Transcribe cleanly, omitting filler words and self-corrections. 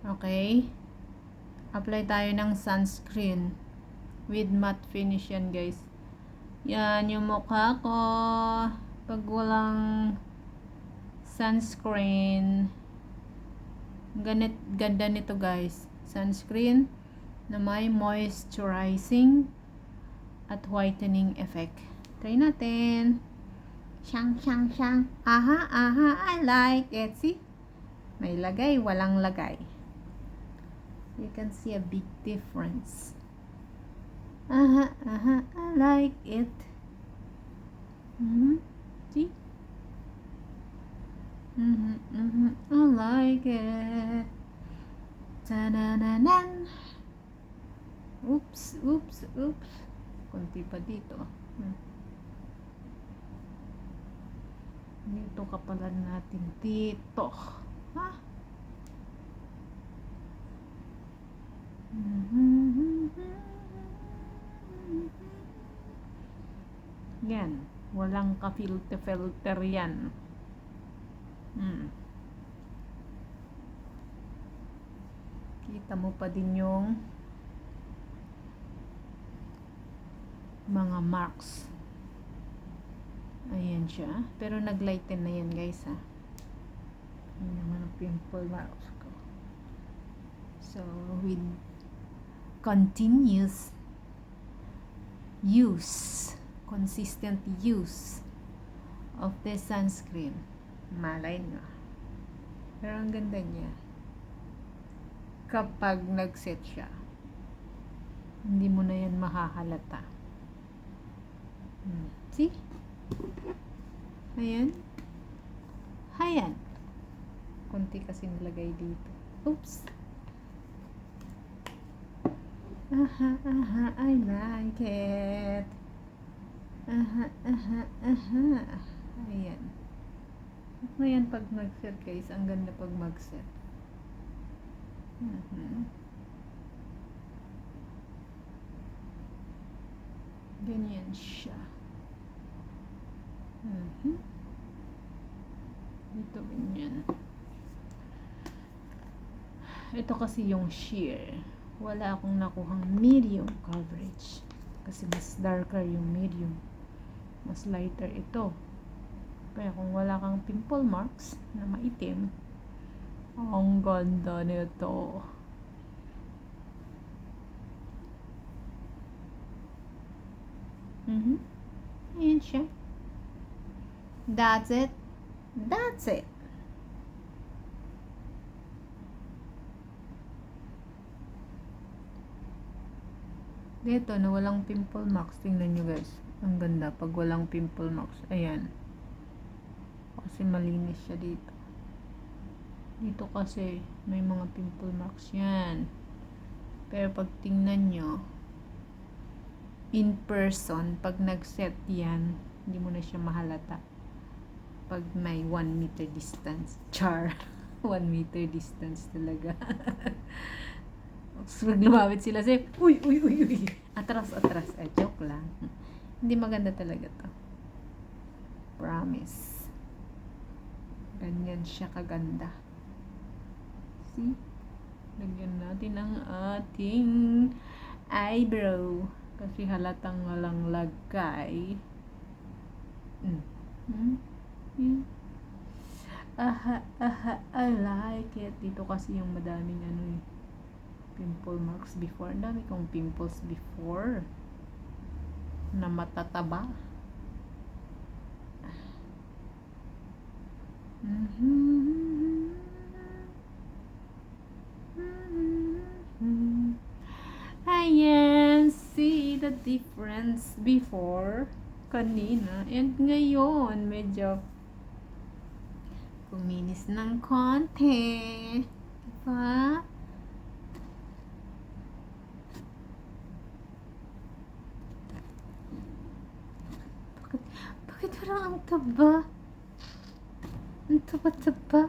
Okay? Apply tayo ng sunscreen with matte finish yan, guys. Yan yung mukha ko pag walang sunscreen. Ganda nito, guys. Sunscreen na may moisturizing at whitening effect. Try natin. Shang, shang, shang. Aha, aha, I like it. See? May lagay, walang lagay. You can see a big difference. Aha, aha, I like it. See? I like it. Ta-na-na-nan. Oops, oops, oops. Kunti pa dito. Dito kapalan natin dito. Ha? Yan. Walang ka-filter yan. Kita mo pa din yung mga marks. Ayan siya. Pero nag-lighten na yan, guys, ha. Ayan naman ang pimple marks ko. So, with continuous use, consistent use of this sunscreen, malay nyo. Pero ang ganda niya kapag nag-set siya, hindi mo na yan mahahalata. See? Ayan. Ayan. Kunti kasi nilagay dito. Oops. Aha, aha, I like it. Aha, aha, aha. Ayan. Ngayon pag mag-set, guys, ang ganda pag mag-set. Ganyan siya. Ito ganyan. Ito kasi yung sheer. Wala akong nakuhang medium coverage. Kasi mas darker yung medium. Mas lighter ito. Kaya kung wala kang pimple marks na maitim, ang ganda nito. Ayan siya. That's it. That's it. Dito na walang pimple marks. Tingnan nyo, guys. Ang ganda pag walang pimple marks. Ayan. Kasi malinis siya dito. Dito kasi may mga pimple marks yan. Pero pag tingnan nyo, in person, pag nag-set yan, hindi mo na siya mahalata. Pag may 1 meter distance. Char. 1 meter distance talaga. Pag lumapit sila, say, uy, uy, uy, uy. Atras, atras. Ay, joke lang. Hindi maganda talaga to. Promise. Ganyan siya kaganda. See? Lagyan natin ang ating eyebrow. Kasi halatang walang lagay. Aha, aha, I like it. Dito kasi yung madaming pimple marks before. Ang dami kong pimples before na matataba. Ayan, see the difference before kanina and ngayon medyo kuminis ng konti, diba? Bakit parang ang taba? Ang taba-taba.